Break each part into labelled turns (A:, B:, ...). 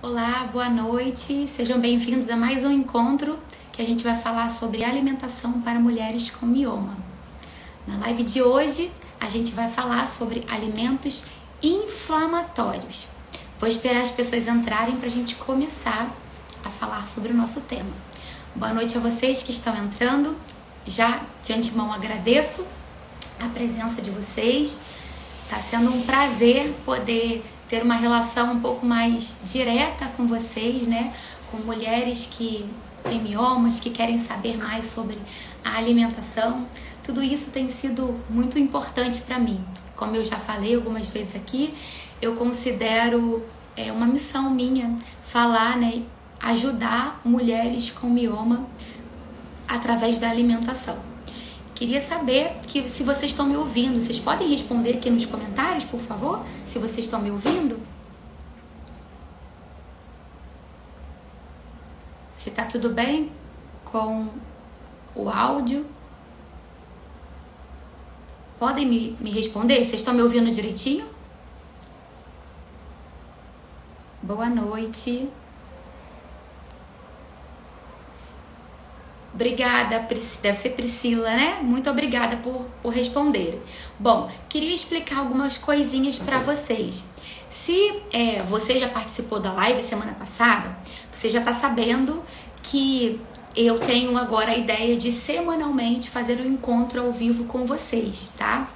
A: Olá, boa noite, sejam bem-vindos a mais um encontro que a gente vai falar sobre alimentação para mulheres com mioma. Na live de hoje, a gente vai falar sobre alimentos inflamatórios. Vou esperar as pessoas entrarem para a gente começar a falar sobre o nosso tema. Boa noite a vocês que estão entrando, já de antemão agradeço a presença de vocês. Está sendo um prazer poder ter uma relação um pouco mais direta com vocês, né? Com mulheres que têm miomas, que querem saber mais sobre a alimentação. Tudo isso tem sido muito importante para mim. Como eu já falei algumas vezes aqui, eu considero uma missão minha falar, né? Ajudar mulheres com mioma através da alimentação. Queria saber se vocês estão me ouvindo. Vocês podem responder aqui nos comentários, por favor? Se vocês estão me ouvindo? Se tá tudo bem com o áudio? Podem me responder? Vocês estão me ouvindo direitinho? Boa noite. Obrigada, deve ser Priscila, né? Muito obrigada por responder. Bom, queria explicar algumas coisinhas para vocês. Se você já participou da live semana passada, você já está sabendo que eu tenho agora a ideia de semanalmente fazer um encontro ao vivo com vocês, tá?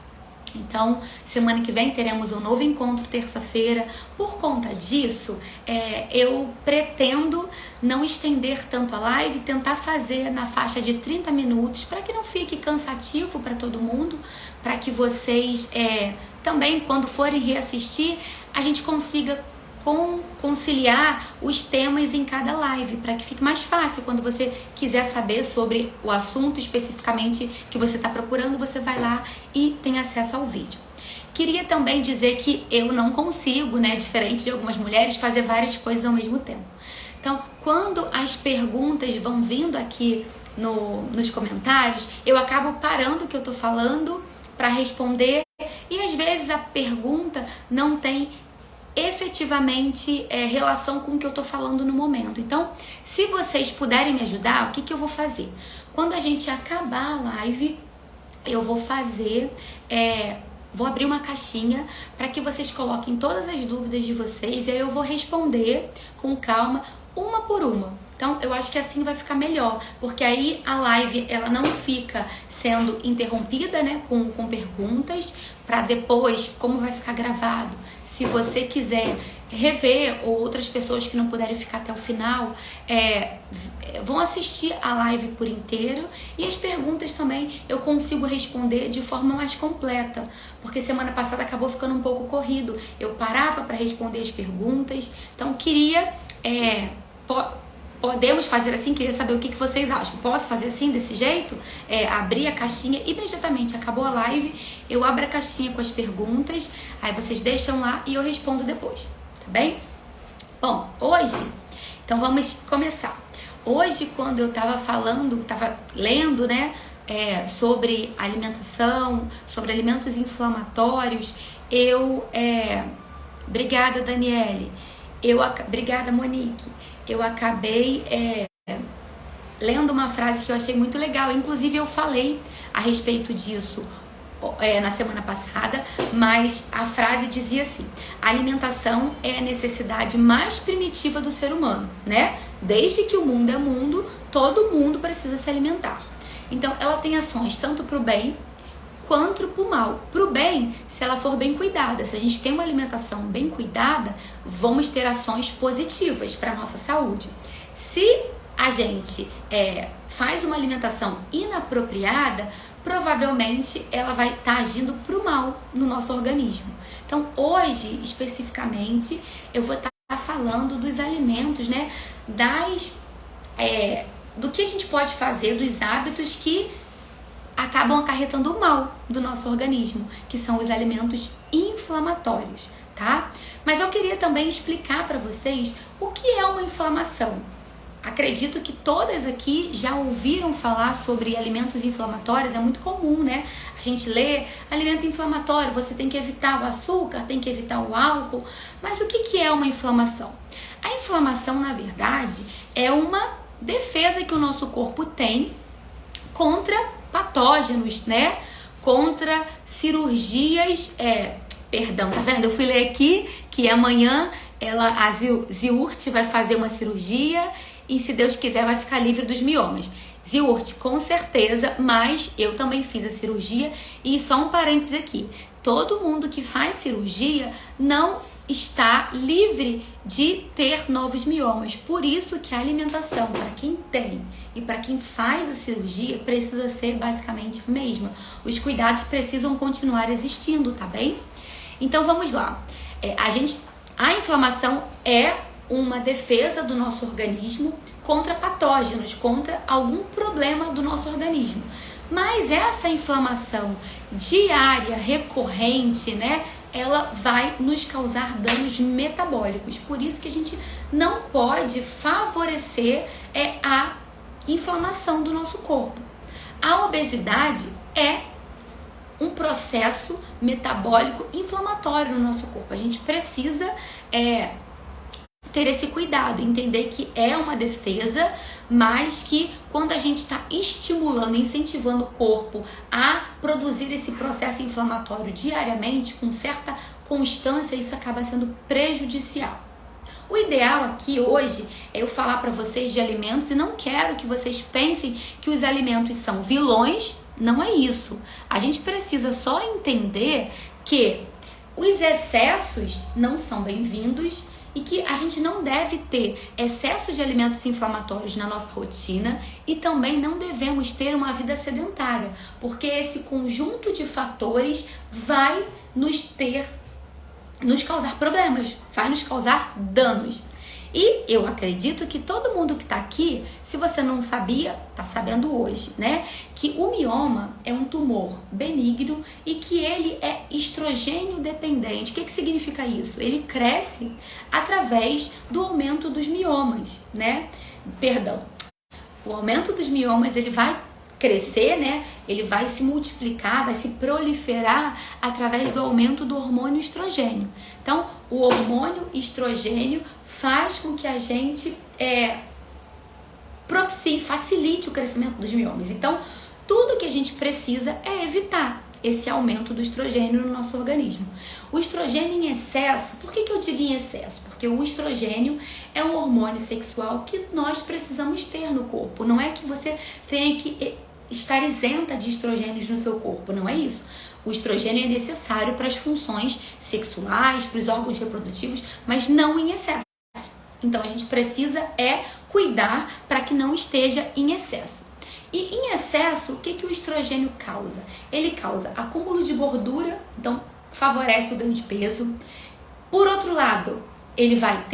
A: Então, semana que vem teremos um novo encontro, terça-feira. Por conta disso, eu pretendo não estender tanto a live, tentar fazer na faixa de 30 minutos, para que não fique cansativo para todo mundo, para que vocês também, quando forem reassistir, a gente consiga conciliar os temas em cada live, para que fique mais fácil. Quando você quiser saber sobre o assunto especificamente que você está procurando, você vai lá e tem acesso ao vídeo. Queria também dizer que eu não consigo, né, diferente de algumas mulheres, fazer várias coisas ao mesmo tempo. Então, quando as perguntas vão vindo aqui nos comentários, eu acabo parando o que eu estou falando para responder, e às vezes a pergunta não tem efetivamente relação com o que eu tô falando no momento. Então, se vocês puderem me ajudar, o que eu vou fazer? Quando a gente acabar a live, eu vou fazer, vou abrir uma caixinha para que vocês coloquem todas as dúvidas de vocês, e aí eu vou responder com calma, uma por uma. Então, eu acho que assim vai ficar melhor, porque aí a live ela não fica sendo interrompida, né, com perguntas, para depois, como vai ficar gravado, se você quiser rever, ou outras pessoas que não puderem ficar até o final, vão assistir a live por inteiro, e as perguntas também eu consigo responder de forma mais completa, porque semana passada acabou ficando um pouco corrido. Eu parava para responder as perguntas, então queria... Podemos fazer assim? Queria saber o que vocês acham. Posso fazer assim, desse jeito? Abrir a caixinha, imediatamente acabou a live, eu abro a caixinha com as perguntas, aí vocês deixam lá e eu respondo depois, tá bem? Bom, hoje, então vamos começar. Hoje, quando eu tava lendo, né, sobre alimentação, sobre alimentos inflamatórios, obrigada, Daniele. Obrigada, Monique. Eu acabei lendo uma frase que eu achei muito legal. Inclusive, eu falei a respeito disso na semana passada, mas a frase dizia assim: a alimentação é a necessidade mais primitiva do ser humano, né? Desde que o mundo é mundo, todo mundo precisa se alimentar. Então, ela tem ações tanto para o bem quanto para o mal. Para o bem, se ela for bem cuidada, se a gente tem uma alimentação bem cuidada, vamos ter ações positivas para a nossa saúde. Se a gente faz uma alimentação inapropriada, provavelmente ela vai estar agindo para o mal no nosso organismo. Então, hoje, especificamente, eu vou estar falando dos alimentos, né, do que a gente pode fazer, dos hábitos que acabam acarretando o mal do nosso organismo, que são os alimentos inflamatórios, tá? Mas eu queria também explicar para vocês o que é uma inflamação. Acredito que todas aqui já ouviram falar sobre alimentos inflamatórios, é muito comum, né? A gente lê alimento inflamatório, você tem que evitar o açúcar, tem que evitar o álcool, mas o que é uma inflamação? A inflamação, na verdade, é uma defesa que o nosso corpo tem contra patógenos, né? Contra cirurgias, perdão, tá vendo? Eu fui ler aqui que amanhã a Ziurt vai fazer uma cirurgia e, se Deus quiser, vai ficar livre dos miomas. Ziurt, com certeza, mas eu também fiz a cirurgia. E só um parênteses aqui, todo mundo que faz cirurgia não está livre de ter novos miomas. Por isso que a alimentação para quem tem e para quem faz a cirurgia precisa ser basicamente a mesma. Os cuidados precisam continuar existindo, tá bem? Então vamos lá. A inflamação é uma defesa do nosso organismo contra patógenos, contra algum problema do nosso organismo. Mas essa inflamação diária, recorrente, né? Ela vai nos causar danos metabólicos. Por isso que a gente não pode favorecer a inflamação do nosso corpo. A obesidade é um processo metabólico inflamatório no nosso corpo. A gente precisa ter esse cuidado, entender que é uma defesa, mas que quando a gente está estimulando, incentivando o corpo a produzir esse processo inflamatório diariamente, com certa constância, isso acaba sendo prejudicial. O ideal aqui hoje é eu falar para vocês de alimentos, e não quero que vocês pensem que os alimentos são vilões, não é isso. A gente precisa só entender que os excessos não são bem-vindos e que a gente não deve ter excesso de alimentos inflamatórios na nossa rotina e também não devemos ter uma vida sedentária, porque esse conjunto de fatores vai nos causar problemas, vai nos causar danos. E eu acredito que todo mundo que está aqui, se você não sabia, está sabendo hoje, né? Que o mioma é um tumor benigno e que ele é estrogênio dependente. O que significa isso? Ele cresce através do aumento dos miomas, né? Perdão. O aumento dos miomas, ele vai crescer, né? Ele vai se multiplicar, vai se proliferar através do aumento do hormônio estrogênio. Então, o hormônio estrogênio faz com que a gente propicie, facilite o crescimento dos miomas. Então, tudo que a gente precisa é evitar esse aumento do estrogênio no nosso organismo. O estrogênio em excesso, por que eu digo em excesso? Porque o estrogênio é um hormônio sexual que nós precisamos ter no corpo. Não é que você tenha que estar isenta de estrogênios no seu corpo, não é isso. O estrogênio é necessário para as funções sexuais, para os órgãos reprodutivos, mas não em excesso. Então a gente precisa cuidar para que não esteja em excesso. E em excesso, o que o estrogênio causa? Ele causa acúmulo de gordura, então favorece o ganho de peso. Por outro lado, ele vai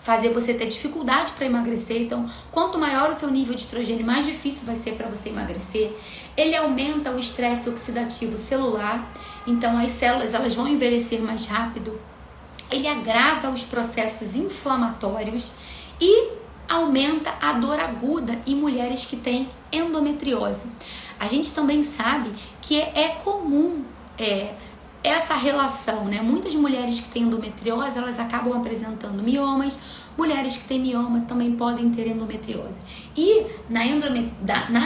A: fazer você ter dificuldade para emagrecer. Então, quanto maior o seu nível de estrogênio, mais difícil vai ser para você emagrecer. Ele aumenta o estresse oxidativo celular, então as células elas vão envelhecer mais rápido. Ele agrava os processos inflamatórios e aumenta a dor aguda em mulheres que têm endometriose. A gente também sabe que é comum essa relação, né? Muitas mulheres que têm endometriose, elas acabam apresentando miomas. Mulheres que têm mioma também podem ter endometriose. E na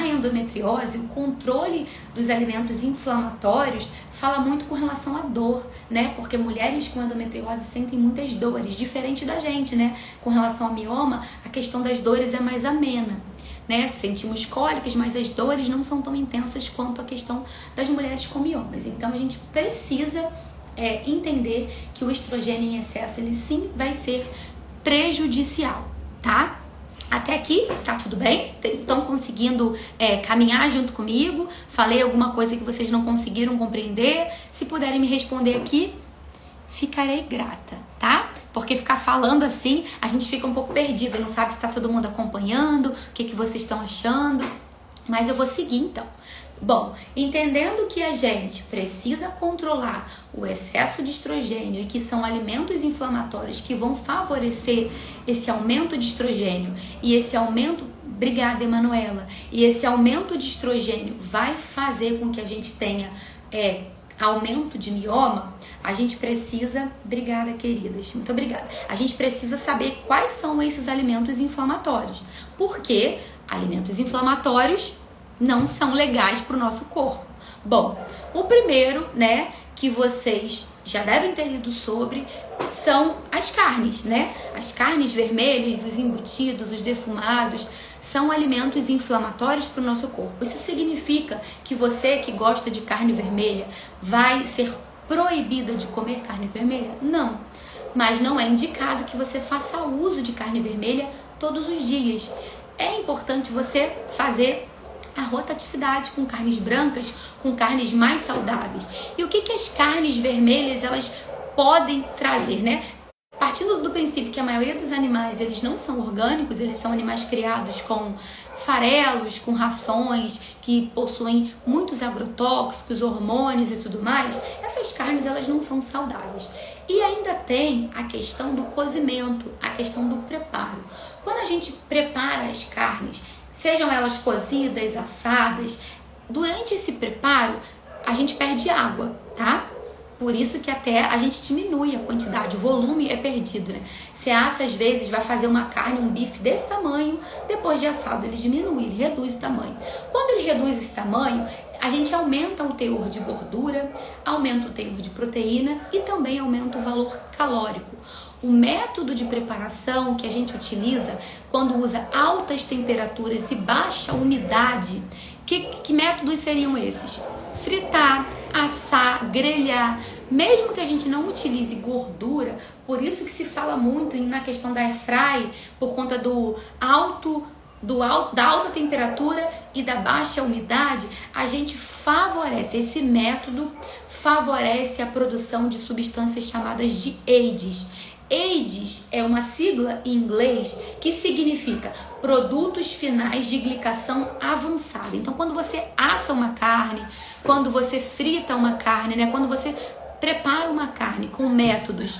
A: endometriose, o controle dos alimentos inflamatórios fala muito com relação à dor, né? Porque mulheres com endometriose sentem muitas dores, diferente da gente, né? Com relação ao mioma, a questão das dores é mais amena, né? Sentimos cólicas, mas as dores não são tão intensas quanto a questão das mulheres com miomas. Então a gente precisa entender que o estrogênio em excesso, ele sim vai ser prejudicial, tá? Até aqui, tá tudo bem? Estão conseguindo caminhar junto comigo? Falei alguma coisa que vocês não conseguiram compreender? Se puderem me responder aqui, ficarei grata, tá? Porque ficar falando assim, a gente fica um pouco perdida, não sabe se tá todo mundo acompanhando, o que vocês estão achando. Mas eu vou seguir então. Bom, entendendo que a gente precisa controlar o excesso de estrogênio e que são alimentos inflamatórios que vão favorecer esse aumento de estrogênio e esse aumento, obrigada Emanuela, e esse aumento de estrogênio vai fazer com que a gente tenha aumento de mioma, a gente precisa... Obrigada, queridas. Muito obrigada. A gente precisa saber quais são esses alimentos inflamatórios. Porque alimentos inflamatórios não são legais para o nosso corpo. Bom, o primeiro, né, que vocês já devem ter lido sobre, são as carnes, né? As carnes vermelhas, os embutidos, os defumados, são alimentos inflamatórios para o nosso corpo. Isso significa que você que gosta de carne vermelha vai ser proibida de comer carne vermelha? Não. Mas não é indicado que você faça uso de carne vermelha todos os dias. É importante você fazer a rotatividade com carnes brancas, com carnes mais saudáveis. E o que as carnes vermelhas elas podem trazer, né? Partindo do princípio que a maioria dos animais eles não são orgânicos, eles são animais criados com farelos, com rações que possuem muitos agrotóxicos, hormônios e tudo mais, essas carnes elas não são saudáveis. E ainda tem a questão do cozimento, a questão do preparo. Quando a gente prepara as carnes, sejam elas cozidas, assadas, durante esse preparo a gente perde água, tá? Por isso que até a gente diminui a quantidade, o volume é perdido, né? Você assa, às vezes, vai fazer uma carne, um bife desse tamanho, depois de assado ele diminui, ele reduz o tamanho. Quando ele reduz esse tamanho, a gente aumenta o teor de gordura, aumenta o teor de proteína e também aumenta o valor calórico. O método de preparação que a gente utiliza quando usa altas temperaturas e baixa umidade, que métodos seriam esses? Fritar, assar, grelhar. Mesmo que a gente não utilize gordura, por isso que se fala muito na questão da airfry, por conta da alta temperatura e da baixa umidade, a gente favorece, esse método favorece a produção de substâncias chamadas de AIDs. AIDs é uma sigla em inglês que significa produtos finais de glicação avançada. Então, quando você assa uma carne, quando você frita uma carne, né, quando você prepara uma carne com métodos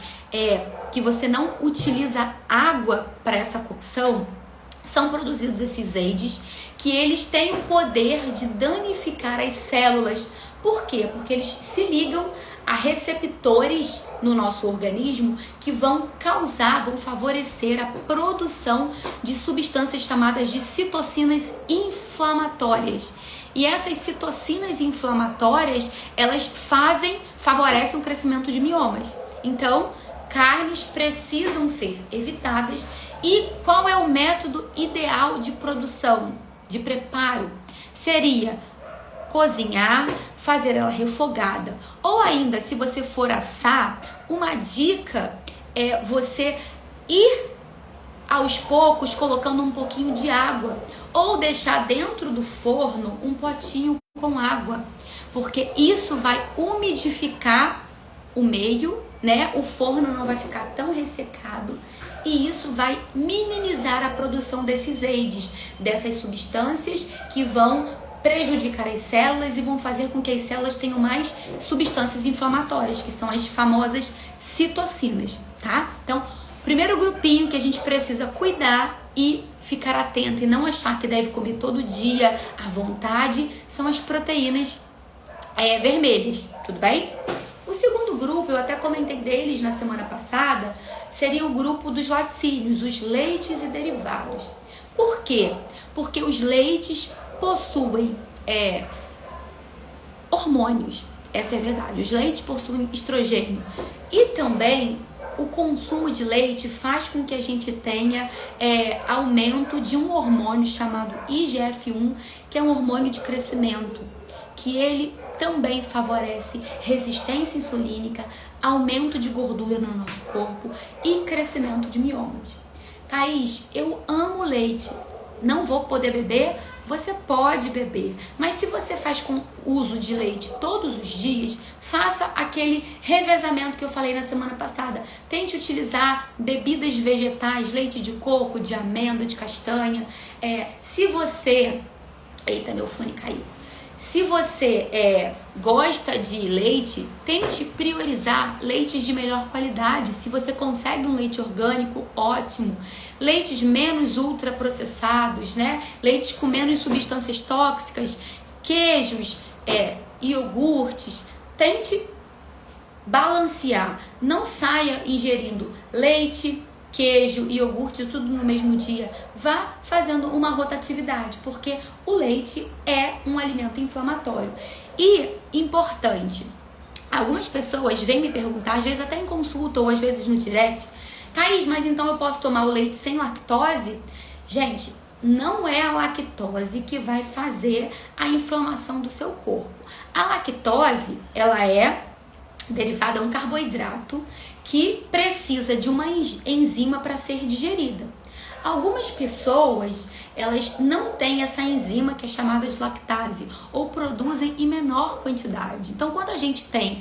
A: que você não utiliza água para essa cocção, são produzidos esses AIDs que eles têm o poder de danificar as células. Por quê? Porque eles se ligam a receptores no nosso organismo que vão favorecer a produção de substâncias chamadas de citocinas inflamatórias. E essas citocinas inflamatórias, elas favorecem o crescimento de miomas. Então, carnes precisam ser evitadas. E qual é o método ideal de produção, de preparo? Seria cozinhar, fazer ela refogada. Ou ainda, se você for assar, uma dica é você ir aos poucos colocando um pouquinho de água. Ou deixar dentro do forno um potinho com água. Porque isso vai umidificar o meio, né? O forno não vai ficar tão ressecado. E isso vai minimizar a produção desses AIDs, dessas substâncias que vão prejudicar as células e vão fazer com que as células tenham mais substâncias inflamatórias, que são as famosas citocinas, tá? Então, primeiro grupinho que a gente precisa cuidar e ficar atento e não achar que deve comer todo dia à vontade são as proteínas vermelhas, tudo bem? O segundo grupo, eu até comentei deles na semana passada, seria o grupo dos laticínios, os leites e derivados. Por quê? Porque os leites possuem hormônios, essa é a verdade. Os leites possuem estrogênio e também o consumo de leite faz com que a gente tenha aumento de um hormônio chamado IGF-1, que é um hormônio de crescimento, que ele também favorece resistência insulínica, aumento de gordura no nosso corpo e crescimento de miomas. Thaís, eu amo leite, não vou poder beber? Você pode beber, mas se você faz com uso de leite todos os dias, faça aquele revezamento que eu falei na semana passada. Tente utilizar bebidas vegetais, leite de coco, de amêndoa, de castanha. Se você... Eita, meu fone caiu. Se você gosta de leite, tente priorizar leites de melhor qualidade. Se você consegue um leite orgânico, ótimo. Leites menos ultraprocessados, né? Leites com menos substâncias tóxicas, queijos, iogurtes. Tente balancear. Não saia ingerindo leite, queijo e iogurte tudo no mesmo dia. Vá fazendo uma rotatividade, porque o leite é um alimento inflamatório. E, importante, algumas pessoas vêm me perguntar, às vezes até em consulta ou às vezes no direct: Thaís, mas então eu posso tomar o leite sem lactose? Gente, não é a lactose que vai fazer a inflamação do seu corpo. A lactose, ela é derivada de um carboidrato que precisa de uma enzima para ser digerida. Algumas pessoas, elas não têm essa enzima que é chamada de lactase ou produzem em menor quantidade. Então, quando a gente tem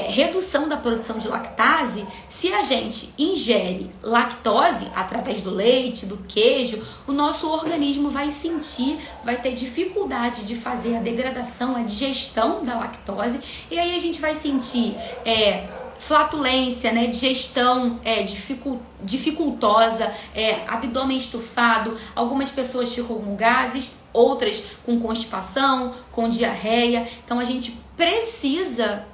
A: redução da produção de lactase, se a gente ingere lactose através do leite, do queijo, o nosso organismo vai sentir, vai ter dificuldade de fazer a degradação, a digestão da lactose, e aí a gente vai sentir flatulência, né, digestão dificultosa, abdômen estufado, algumas pessoas ficam com gases, outras com constipação, com diarreia. Então a gente precisa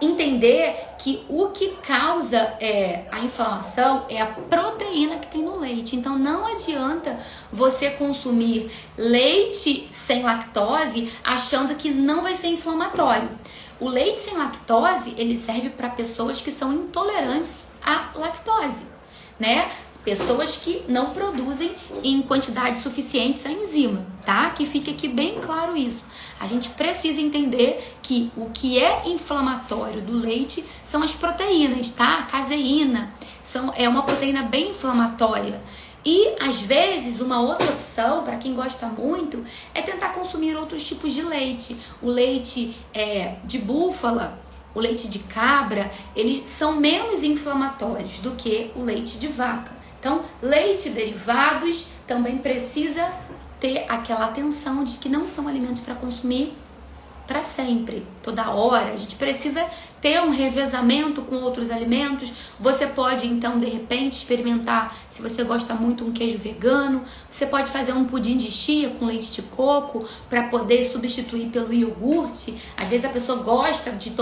A: entender que o que causa a inflamação é a proteína que tem no leite. Então não adianta você consumir leite sem lactose achando que não vai ser inflamatório. O leite sem lactose, ele serve para pessoas que são intolerantes à lactose, né? Pessoas que não produzem em quantidades suficientes a enzima, tá? Que fique aqui bem claro isso. A gente precisa entender que o que é inflamatório do leite são as proteínas, tá? A caseína é uma proteína bem inflamatória. E, às vezes, uma outra opção, para quem gosta muito, é tentar consumir outros tipos de leite. O leite de búfala, o leite de cabra, eles são menos inflamatórios do que o leite de vaca. Então, leite derivados também precisa ter aquela atenção de que não são alimentos para consumir para sempre, toda hora. A gente precisa ter um revezamento com outros alimentos. Você pode, então, de repente, experimentar, se você gosta muito, um queijo vegano. Você pode fazer um pudim de chia com leite de coco para poder substituir pelo iogurte. Às vezes a pessoa gosta de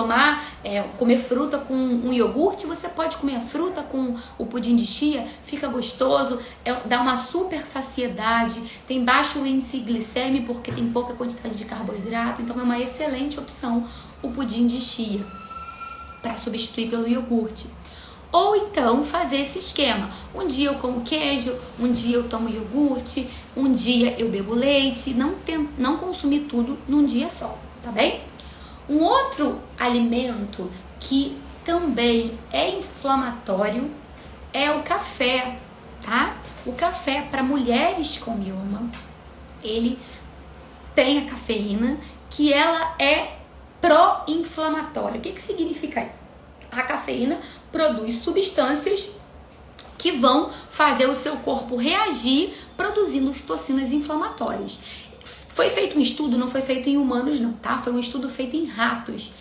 A: comer fruta com um iogurte. Você pode comer a fruta com o pudim de chia, fica gostoso, dá uma super saciedade, tem baixo índice glicêmico porque tem pouca quantidade de carboidrato. Então é uma excelente opção o pudim de chia para substituir pelo iogurte. Ou então fazer esse esquema: um dia eu como queijo, um dia eu tomo iogurte, um dia eu bebo leite. Não consumir tudo num dia só, tá bem? Um outro alimento que também é inflamatório é o café, tá? O café para mulheres com mioma, ele tem a cafeína, que ela é pró-inflamatória. O que significa isso? A cafeína produz substâncias que vão fazer o seu corpo reagir produzindo citocinas inflamatórias. Foi feito um estudo, não foi feito em humanos não, tá? Foi um estudo feito em ratos,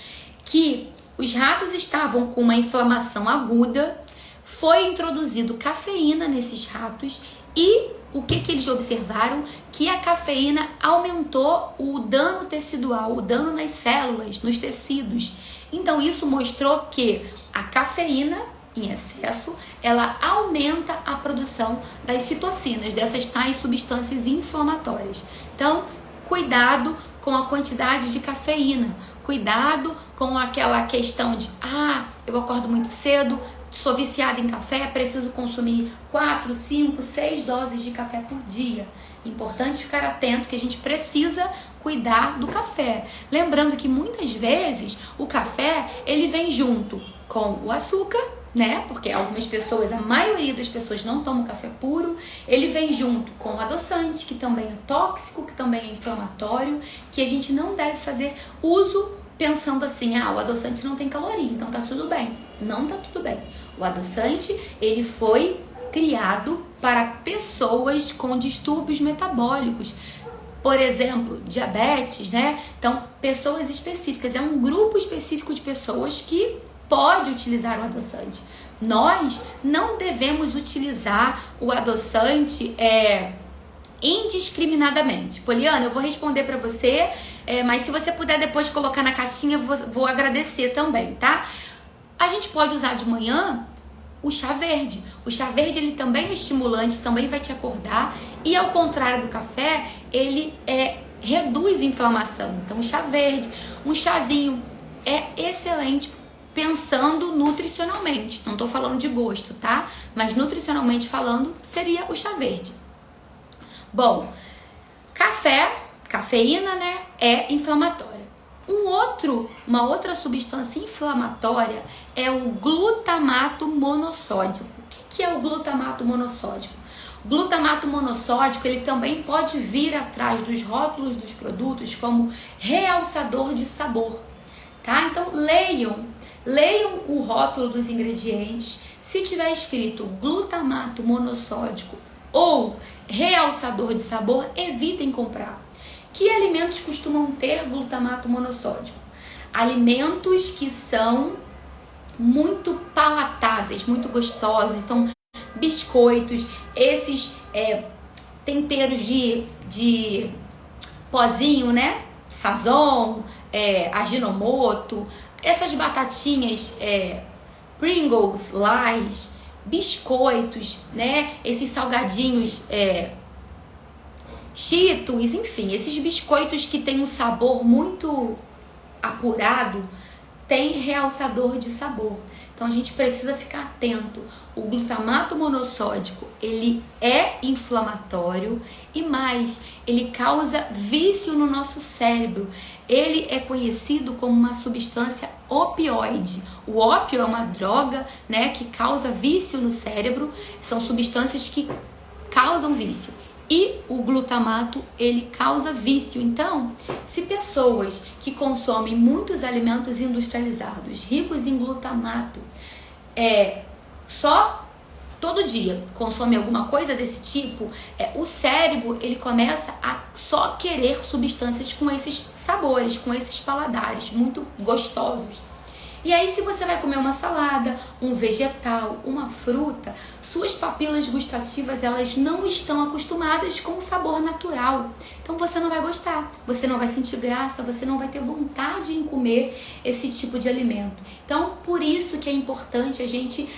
A: que os ratos estavam com uma inflamação aguda, foi introduzido cafeína nesses ratos e o que eles observaram? Que a cafeína aumentou o dano tecidual, o dano nas células, nos tecidos. Então isso mostrou que a cafeína em excesso, ela aumenta a produção das citocinas, dessas tais substâncias inflamatórias. Então, cuidado com a quantidade de cafeína, cuidado com aquela questão de eu acordo muito cedo, sou viciada em café, preciso consumir 4, 5, 6 doses de café por dia. Importante ficar atento que a gente precisa cuidar do café. Lembrando que muitas vezes o café, ele vem junto com o açúcar, né? Porque algumas pessoas, a maioria das pessoas não tomam café puro. Ele vem junto com o adoçante, que também é tóxico, que também é inflamatório, que a gente não deve fazer uso pensando assim, o adoçante não tem caloria, então tá tudo bem. Não tá tudo bem. O adoçante, ele foi criado para pessoas com distúrbios metabólicos. Por exemplo, diabetes, né? Então, pessoas específicas. É um grupo específico de pessoas que pode utilizar o adoçante. Nós não devemos utilizar o adoçante indiscriminadamente. Poliana, eu vou responder para você, mas se você puder depois colocar na caixinha, vou agradecer também, tá? A gente pode usar de manhã o chá verde. O chá verde, ele também é estimulante, também vai te acordar. E ao contrário do café, ele reduz inflamação. Então, o chá verde, um chazinho é excelente pensando nutricionalmente. Não tô falando de gosto, tá? Mas nutricionalmente falando, seria o chá verde. Bom, cafeína, né, é inflamatória. Uma outra substância inflamatória é o glutamato monossódico. O que é o glutamato monossódico? O glutamato monossódico, ele também pode vir atrás dos rótulos dos produtos como realçador de sabor, tá? Então, leiam o rótulo dos ingredientes. Se tiver escrito glutamato monossódico ou realçador de sabor, evitem comprar. Que alimentos costumam ter glutamato monossódico? Alimentos que são muito palatáveis, muito gostosos. Então, biscoitos, esses temperos de pozinho, né? Sazon, Ajinomoto, essas batatinhas Pringles, Lays, biscoitos, né? Esses salgadinhos Cheetos, enfim, esses biscoitos que tem um sabor muito apurado, tem realçador de sabor. Então a gente precisa ficar atento. O glutamato monossódico, ele é inflamatório e mais, ele causa vício no nosso cérebro. Ele é conhecido como uma substância opioide. O ópio é uma droga, né, que causa vício no cérebro. São substâncias que causam vício. E o glutamato, ele causa vício. Então, se pessoas que consomem muitos alimentos industrializados, ricos em glutamato, só todo dia consome alguma coisa desse tipo, o cérebro, ele começa a só querer substâncias com esses sabores, com esses paladares muito gostosos. E aí, se você vai comer uma salada, um vegetal, uma fruta, suas papilas gustativas, elas não estão acostumadas com o sabor natural. Então, você não vai gostar, você não vai sentir graça, você não vai ter vontade em comer esse tipo de alimento. Então, por isso que é importante a gente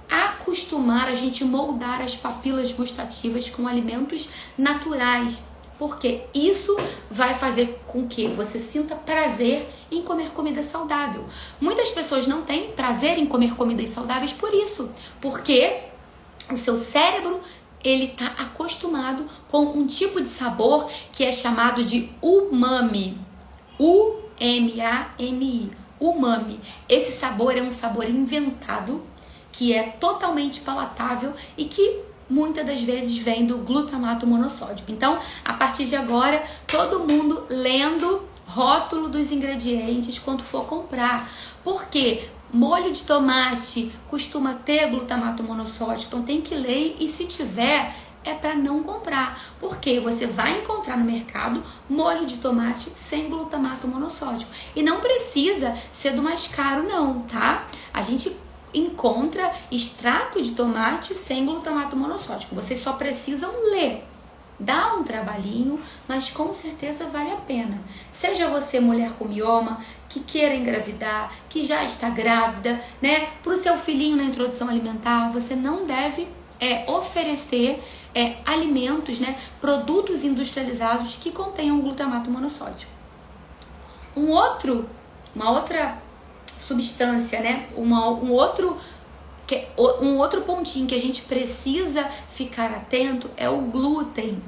A: acostumar, a gente moldar as papilas gustativas com alimentos naturais. Porque isso vai fazer com que você sinta prazer em comer comida saudável. Muitas pessoas não têm prazer em comer comidas saudáveis por isso. Porque o seu cérebro, ele está acostumado com um tipo de sabor que é chamado de umami. U-M-A-M-I. Umami. Esse sabor é um sabor inventado, que é totalmente palatável e que muitas das vezes vem do glutamato monossódico. Então, a partir de agora, todo mundo lendo rótulo dos ingredientes quando for comprar. Porque molho de tomate costuma ter glutamato monossódico, então tem que ler, e se tiver, é para não comprar. Porque você vai encontrar no mercado molho de tomate sem glutamato monossódico. E não precisa ser do mais caro não, tá? A gente encontra extrato de tomate sem glutamato monossódico. Vocês só precisam ler. Dá um trabalhinho, mas com certeza vale a pena. Seja você mulher com mioma, que queira engravidar, que já está grávida, né? Para o seu filhinho na introdução alimentar, você não deve oferecer alimentos, né? Produtos industrializados que contenham glutamato monossódico. Uma outra substância, né? Um outro pontinho que a gente precisa ficar atento é o glúten.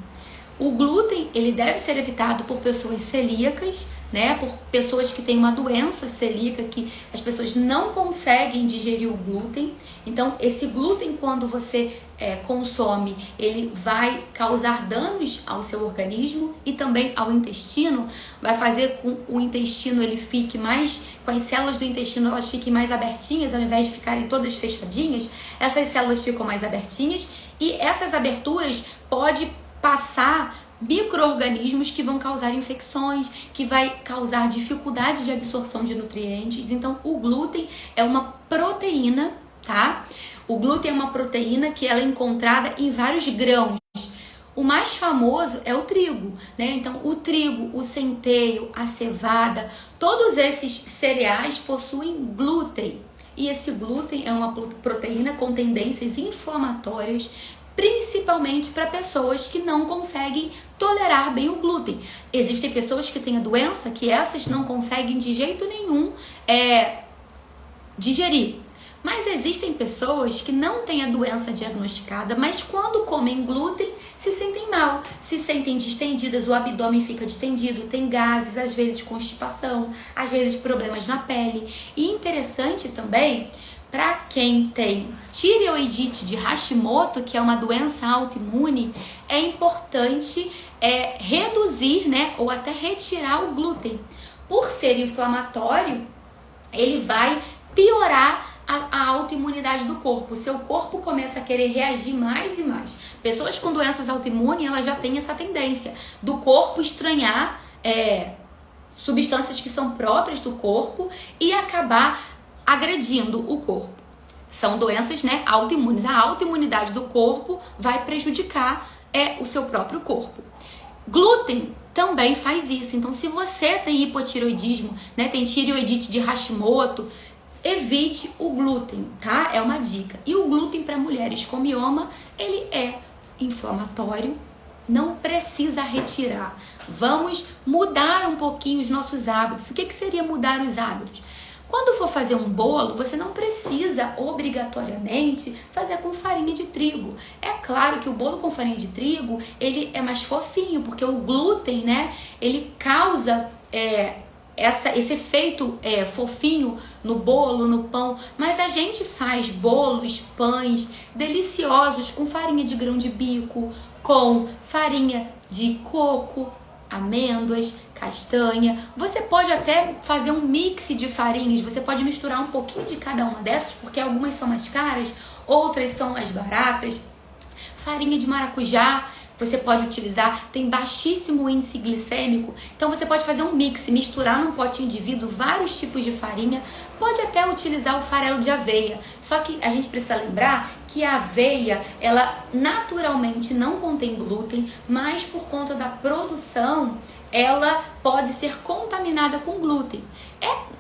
A: O glúten, ele deve ser evitado por pessoas celíacas, né? Por pessoas que têm uma doença celíaca, que as pessoas não conseguem digerir o glúten. Então, esse glúten, quando você consome, ele vai causar danos ao seu organismo e também ao intestino. Vai fazer com que o intestino ele fique mais, com as células do intestino elas fiquem mais abertinhas, ao invés de ficarem todas fechadinhas, essas células ficam mais abertinhas, e essas aberturas podem passar micro-organismos que vão causar infecções, que vai causar dificuldade de absorção de nutrientes. Então, o glúten é uma proteína, tá? O glúten é uma proteína que ela é encontrada em vários grãos. O mais famoso é o trigo, né? Então, o trigo, o centeio, a cevada, todos esses cereais possuem glúten. E esse glúten é uma proteína com tendências inflamatórias, principalmente para pessoas que não conseguem tolerar bem o glúten. Existem pessoas que têm a doença que essas não conseguem de jeito nenhum digerir. Mas existem pessoas que não têm a doença diagnosticada, mas quando comem glúten se sentem mal, se sentem distendidas, o abdômen fica distendido, tem gases, às vezes constipação, às vezes problemas na pele. E interessante também, para quem tem tireoidite de Hashimoto, que é uma doença autoimune, é importante reduzir, né, ou até retirar o glúten. Por ser inflamatório, ele vai piorar a autoimunidade do corpo. O seu corpo começa a querer reagir mais e mais. Pessoas com doenças autoimunes, elas já têm essa tendência do corpo estranhar substâncias que são próprias do corpo e acabar agredindo o corpo. São doenças, né, autoimunes. A autoimunidade do corpo vai prejudicar o seu próprio corpo. Glúten também faz isso. Então, se você tem hipotireoidismo, né, tem tireoidite de Hashimoto, evite o glúten, tá? É uma dica. E o glúten para mulheres com mioma, ele é inflamatório, não precisa retirar. Vamos mudar um pouquinho os nossos hábitos. O que seria mudar os hábitos? Quando for fazer um bolo, você não precisa obrigatoriamente fazer com farinha de trigo. É claro que o bolo com farinha de trigo, ele é mais fofinho, porque o glúten, né, ele causa esse efeito fofinho no bolo, no pão. Mas a gente faz bolos, pães deliciosos com farinha de grão de bico, com farinha de coco, amêndoas, castanha. Você pode até fazer um mix de farinhas, você pode misturar um pouquinho de cada uma dessas, porque algumas são mais caras, outras são mais baratas. Farinha de maracujá, você pode utilizar, tem baixíssimo índice glicêmico, então você pode fazer um mix, misturar num potinho de vidro vários tipos de farinha, pode até utilizar o farelo de aveia, só que a gente precisa lembrar que a aveia, ela naturalmente não contém glúten, mas por conta da produção, ela pode ser contaminada com glúten.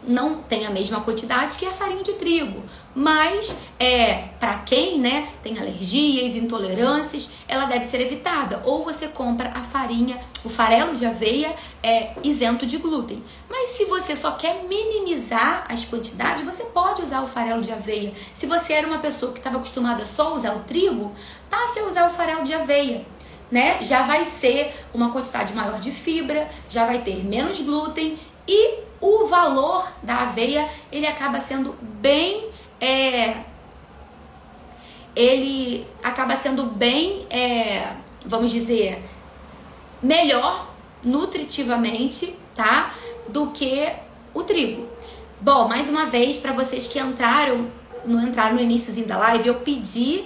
A: Não tem a mesma quantidade que a farinha de trigo, mas para quem, né, tem alergias, intolerâncias, ela deve ser evitada. Ou você compra a farinha, o farelo de aveia isento de glúten. Mas se você só quer minimizar as quantidades, você pode usar o farelo de aveia. Se você era uma pessoa que estava acostumada só a usar o trigo, passe a usar o farelo de aveia. Né? Já vai ser uma quantidade maior de fibra, já vai ter menos glúten e o valor da aveia, ele acaba sendo bem vamos dizer, melhor nutritivamente, tá? Do que o trigo. Bom, mais uma vez, para vocês que não entraram no iníciozinho da live, eu pedi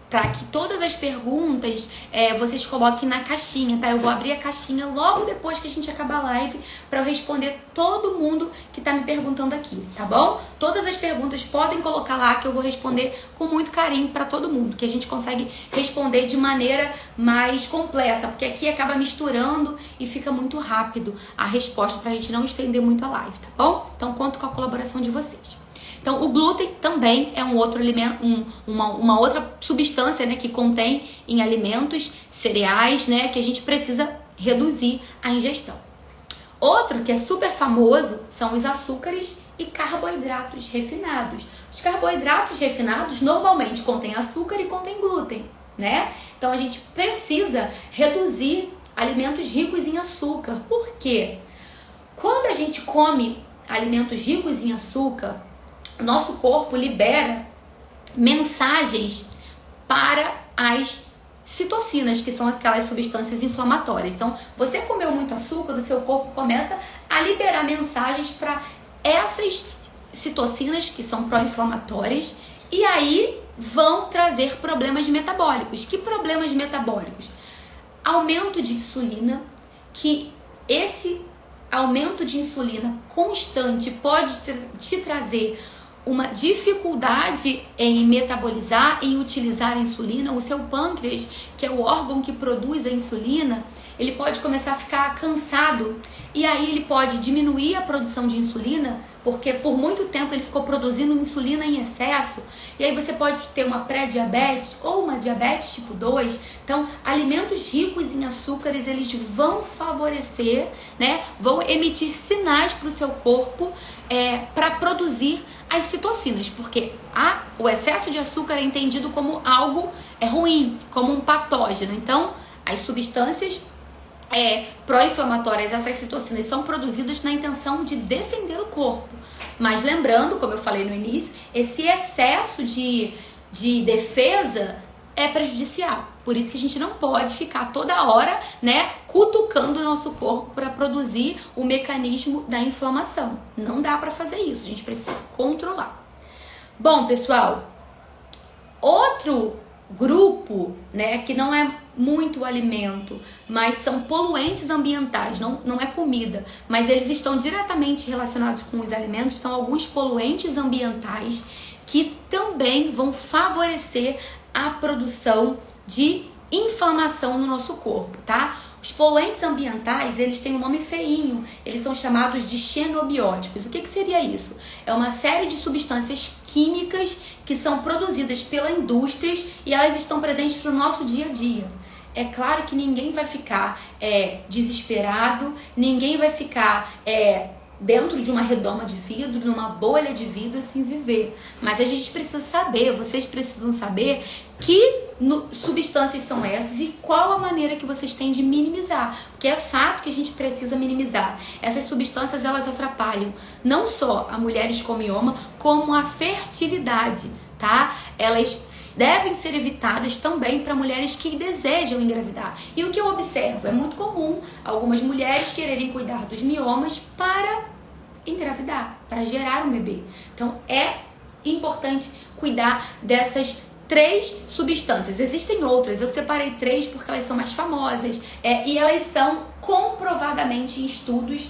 A: para que todas as perguntas vocês coloquem na caixinha, tá? Eu vou abrir a caixinha logo depois que a gente acabar a live para eu responder todo mundo que tá me perguntando aqui, tá bom? Todas as perguntas podem colocar lá que eu vou responder com muito carinho para todo mundo, que a gente consegue responder de maneira mais completa, porque aqui acaba misturando e fica muito rápido a resposta pra gente não estender muito a live, tá bom? Então conto com a colaboração de vocês. Então, o glúten também é um outro alimento, uma outra substância, né, que contém em alimentos, cereais, né, que a gente precisa reduzir a ingestão. Outro que é super famoso são os açúcares e carboidratos refinados. Os carboidratos refinados normalmente contêm açúcar e contêm glúten, né? Então, a gente precisa reduzir alimentos ricos em açúcar. Por quê? Quando a gente come alimentos ricos em açúcar, nosso corpo libera mensagens para as citocinas, que são aquelas substâncias inflamatórias. Então, você comeu muito açúcar, o seu corpo começa a liberar mensagens para essas citocinas, que são pró-inflamatórias, e aí vão trazer problemas metabólicos. Que problemas metabólicos? Aumento de insulina, que esse aumento de insulina constante pode te trazer uma dificuldade em metabolizar, em utilizar a insulina, o seu pâncreas, que é o órgão que produz a insulina, ele pode começar a ficar cansado e aí ele pode diminuir a produção de insulina, porque por muito tempo ele ficou produzindo insulina em excesso, e aí você pode ter uma pré-diabetes ou uma diabetes tipo 2. Então, alimentos ricos em açúcares, eles vão favorecer, né, vão emitir sinais para o seu corpo para produzir as citocinas, porque o excesso de açúcar é entendido como algo ruim, como um patógeno. Então, as substâncias pró-inflamatórias, essas citocinas, são produzidas na intenção de defender o corpo. Mas lembrando, como eu falei no início, esse excesso de defesa é prejudicial. Por isso que a gente não pode ficar toda hora, né, cutucando o nosso corpo para produzir o mecanismo da inflamação. Não dá para fazer isso, a gente precisa controlar. Bom, pessoal, outro grupo, né, que não é muito alimento, mas são poluentes ambientais, não é comida, mas eles estão diretamente relacionados com os alimentos, são alguns poluentes ambientais que também vão favorecer a produção de inflamação no nosso corpo, tá? Os poluentes ambientais, eles têm um nome feinho, eles são chamados de xenobióticos. O que seria isso? É uma série de substâncias químicas que são produzidas pela indústria e elas estão presentes no nosso dia a dia. É claro que ninguém vai ficar desesperado, ninguém vai ficar dentro de uma redoma de vidro, numa bolha de vidro sem viver. Mas a gente precisa saber, vocês precisam saber que substâncias são essas e qual a maneira que vocês têm de minimizar. Porque é fato que a gente precisa minimizar. Essas substâncias, elas atrapalham não só a mulheres com mioma, como a fertilidade, tá? Elas devem ser evitadas também para mulheres que desejam engravidar. E o que eu observo? É muito comum algumas mulheres quererem cuidar dos miomas para engravidar, para gerar um bebê. Então é importante cuidar dessas 3 substâncias. Existem outras, eu separei 3 porque elas são mais famosas e elas são comprovadamente em estudos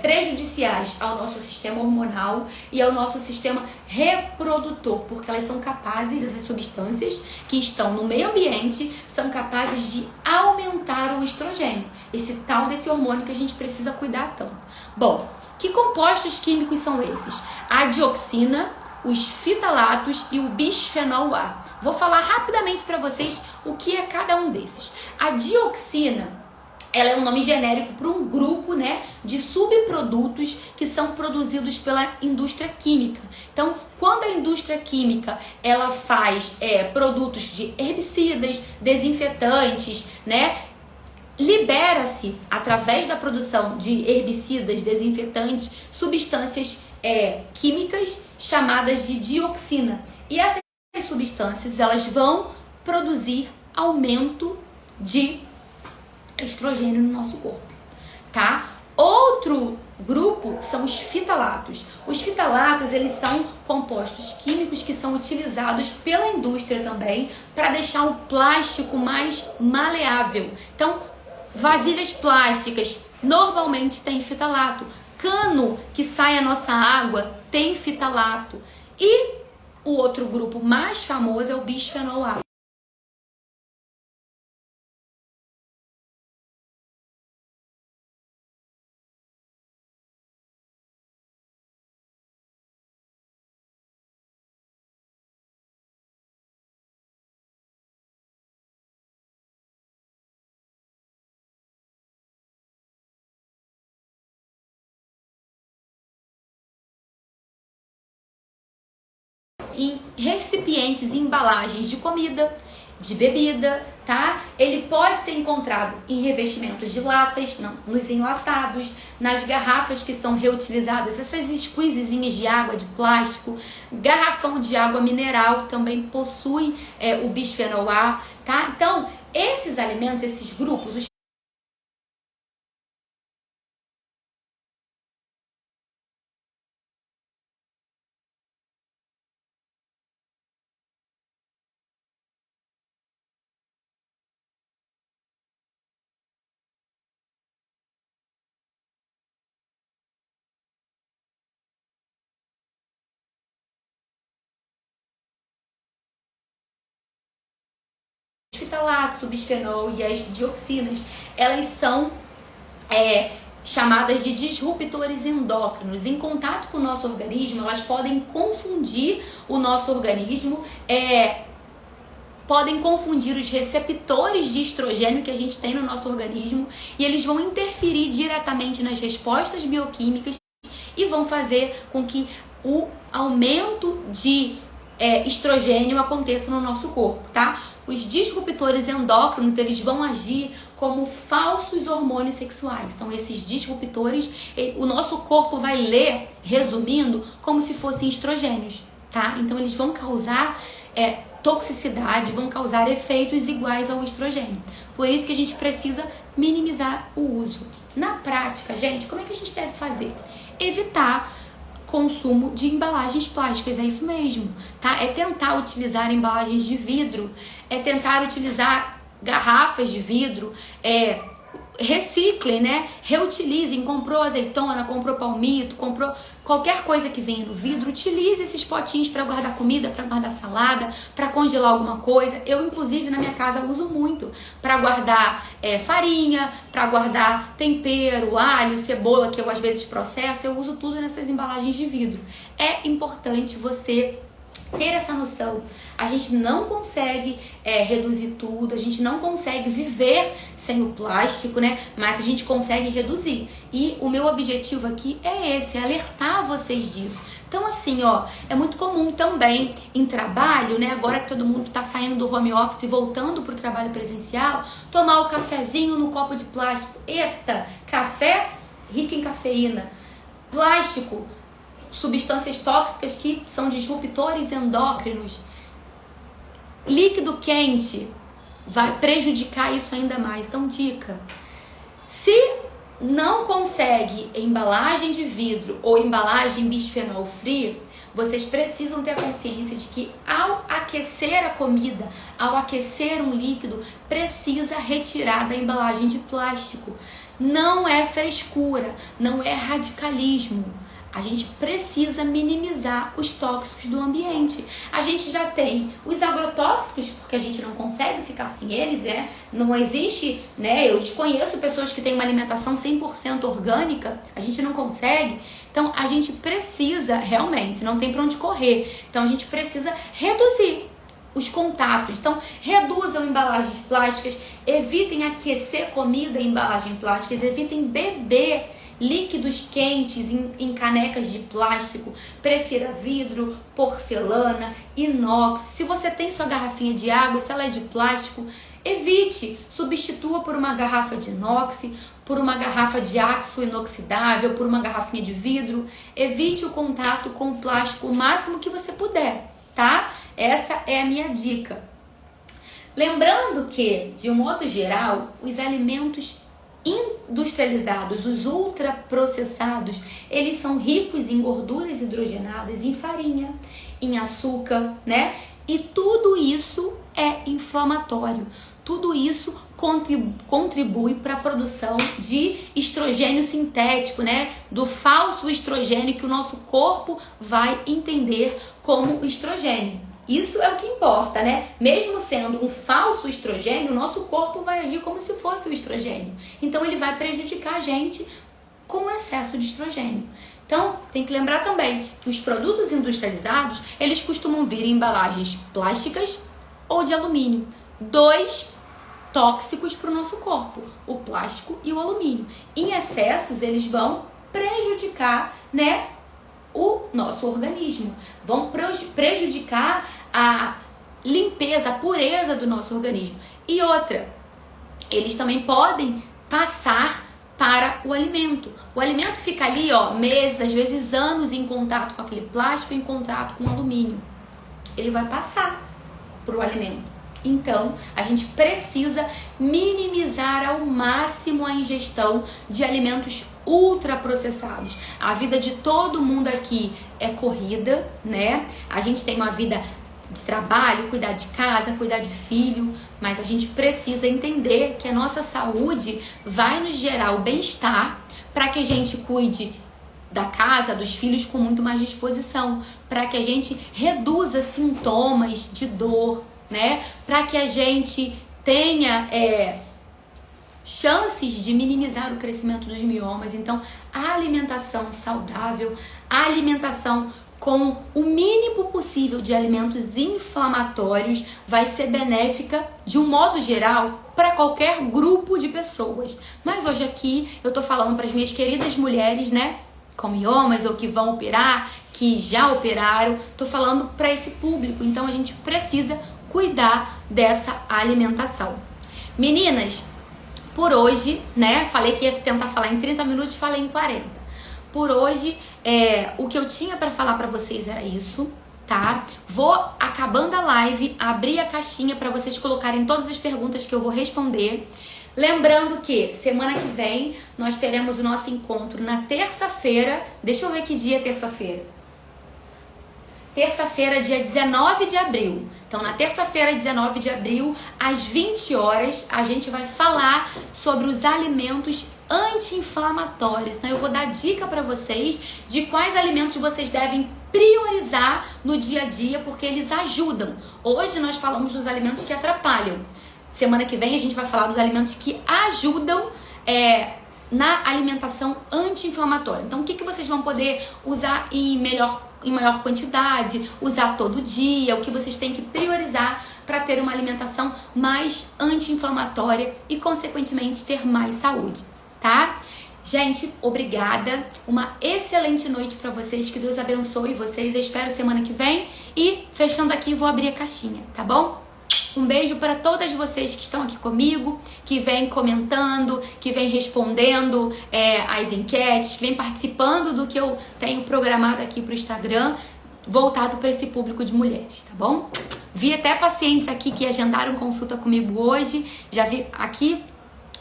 A: prejudiciais ao nosso sistema hormonal e ao nosso sistema reprodutor, porque elas são capazes, essas substâncias que estão no meio ambiente, são capazes de aumentar o estrogênio, esse tal desse hormônio que a gente precisa cuidar tanto. Bom, que compostos químicos são esses? A dioxina, os fitalatos e o bisfenol A. Vou falar rapidamente para vocês o que é cada um desses. A dioxina, ela é um nome genérico para um grupo, né, de subprodutos que são produzidos pela indústria química. Então, quando a indústria química ela faz produtos de herbicidas, desinfetantes, né, libera-se, através da produção de herbicidas, desinfetantes, substâncias químicas chamadas de dioxina. E essas substâncias, elas vão produzir aumento de estrogênio no nosso corpo, tá? Outro grupo são os fitalatos. Os fitalatos, eles são compostos químicos que são utilizados pela indústria também para deixar o plástico mais maleável. Então, vasilhas plásticas normalmente tem fitalato. Cano que sai a nossa água tem fitalato. E o outro grupo mais famoso é o bisfenol A. Em recipientes e embalagens de comida, de bebida, tá? Ele pode ser encontrado em revestimentos de latas, nos enlatados, nas garrafas que são reutilizadas, essas squeezezinhas de água de plástico, garrafão de água mineral também possui o bisfenol A, tá? Então, esses alimentos, esses grupos, os oxalato, o bisfenol e as dioxinas, elas são chamadas de disruptores endócrinos. Em contato com o nosso organismo, elas podem confundir o nosso organismo, podem confundir os receptores de estrogênio que a gente tem no nosso organismo, e eles vão interferir diretamente nas respostas bioquímicas e vão fazer com que o aumento de estrogênio aconteça no nosso corpo, tá? Os disruptores endócrinos, eles vão agir como falsos hormônios sexuais. Então, esses disruptores, o nosso corpo vai ler, resumindo, como se fossem estrogênios, tá? Então, eles vão causar toxicidade, vão causar efeitos iguais ao estrogênio. Por isso que a gente precisa minimizar o uso. Na prática, gente, como é que a gente deve fazer? Evitar consumo de embalagens plásticas, é isso mesmo, tá? É tentar utilizar embalagens de vidro, é tentar utilizar garrafas de vidro, reciclem, né? Reutilizem, comprou azeitona, comprou palmito, comprou qualquer coisa que venha no vidro, utilize esses potinhos para guardar comida, para guardar salada, para congelar alguma coisa. Eu, inclusive, na minha casa uso muito para guardar farinha, para guardar tempero, alho, cebola, que eu às vezes processo, eu uso tudo nessas embalagens de vidro. É importante você ter essa noção. A gente não consegue reduzir tudo, a gente não consegue viver sem o plástico, né? Mas a gente consegue reduzir. E o meu objetivo aqui é esse, é alertar vocês disso. Então, assim, é muito comum também em trabalho, né? Agora que todo mundo tá saindo do home office e voltando pro trabalho presencial, tomar o cafezinho no copo de plástico. Eita, café rico em cafeína, plástico, substâncias tóxicas que são disruptores endócrinos. Líquido quente vai prejudicar isso ainda mais. Então, dica: se não consegue embalagem de vidro ou embalagem bisfenol free, vocês precisam ter a consciência de que ao aquecer a comida, ao aquecer um líquido, precisa retirar da embalagem de plástico. Não é frescura, não é radicalismo. A gente precisa minimizar os tóxicos do ambiente. A gente já tem os agrotóxicos, porque a gente não consegue ficar sem eles, não existe, né? Eu desconheço pessoas que têm uma alimentação 100% orgânica, a gente não consegue. Então, a gente precisa realmente, não tem para onde correr. Então, a gente precisa reduzir os contatos. Então, reduzam embalagens plásticas, evitem aquecer comida em embalagens plásticas, evitem beber líquidos quentes em canecas de plástico. Prefira vidro, porcelana, inox. Se você tem sua garrafinha de água, se ela é de plástico, evite, substitua por uma garrafa de inox, por uma garrafa de aço inoxidável, por uma garrafinha de vidro. Evite o contato com o plástico o máximo que você puder, tá? Essa é a minha dica. Lembrando que, de um modo geral, os alimentos industrializados, os ultraprocessados, eles são ricos em gorduras hidrogenadas, em farinha, em açúcar, né? E tudo isso é inflamatório. Tudo isso contribui para a produção de estrogênio sintético, né? Do falso estrogênio que o nosso corpo vai entender como estrogênio. Isso é o que importa, né? Mesmo sendo um falso estrogênio, o nosso corpo vai agir como se fosse o estrogênio. Então, ele vai prejudicar a gente com o excesso de estrogênio. Então, tem que lembrar também que os produtos industrializados, eles costumam vir em embalagens plásticas ou de alumínio. Dois tóxicos para o nosso corpo, o plástico e o alumínio. Em excessos, eles vão prejudicar, né, o nosso organismo, vão prejudicar a limpeza, a pureza do nosso organismo. E outra, eles também podem passar para o alimento. O alimento fica ali, meses, às vezes anos em contato com aquele plástico, em contato com o alumínio. Ele vai passar para o alimento. Então, a gente precisa minimizar ao máximo a ingestão de alimentos ultraprocessados. A vida de todo mundo aqui é corrida, né? A gente tem uma vida de trabalho, cuidar de casa, cuidar de filho, mas a gente precisa entender que a nossa saúde vai nos gerar o bem-estar para que a gente cuide da casa, dos filhos com muito mais disposição, para que a gente reduza sintomas de dor, né? Para que a gente tenha chances de minimizar o crescimento dos miomas. Então, a alimentação saudável, a alimentação com o mínimo possível de alimentos inflamatórios vai ser benéfica, de um modo geral, para qualquer grupo de pessoas. Mas hoje aqui eu tô falando para as minhas queridas mulheres, né, com miomas ou que vão operar, que já operaram, tô falando para esse público. Então a gente precisa cuidar dessa alimentação. Meninas, por hoje, né, falei que ia tentar falar em 30 minutos, falei em 40. Por hoje, o que eu tinha para falar para vocês era isso, tá? Vou, acabando a live, abrir a caixinha para vocês colocarem todas as perguntas que eu vou responder. Lembrando que semana que vem nós teremos o nosso encontro na terça-feira. Deixa eu ver que dia é terça-feira. Terça-feira, dia 19 de abril. Então, na terça-feira, 19 de abril, às 20 horas, a gente vai falar sobre os alimentos anti-inflamatórios. Então, eu vou dar dica para vocês de quais alimentos vocês devem priorizar no dia a dia, porque eles ajudam. Hoje nós falamos dos alimentos que atrapalham. Semana que vem a gente vai falar dos alimentos que ajudam na alimentação anti-inflamatória. Então, o que vocês vão poder usar em maior quantidade, usar todo dia, o que vocês têm que priorizar para ter uma alimentação mais anti-inflamatória e, consequentemente, ter mais saúde, tá? Gente, obrigada. Uma excelente noite para vocês. Que Deus abençoe vocês. Eu espero semana que vem. E, fechando aqui, vou abrir a caixinha, tá bom? Um beijo para todas vocês que estão aqui comigo, que vêm comentando, que vêm respondendo as enquetes, que vêm participando do que eu tenho programado aqui pro Instagram, voltado para esse público de mulheres, tá bom? Vi até pacientes aqui que agendaram consulta comigo hoje, já vi aqui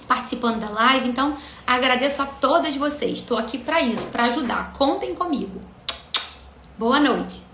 A: participando da live, então agradeço a todas vocês. Estou aqui para isso, para ajudar. Contem comigo. Boa noite.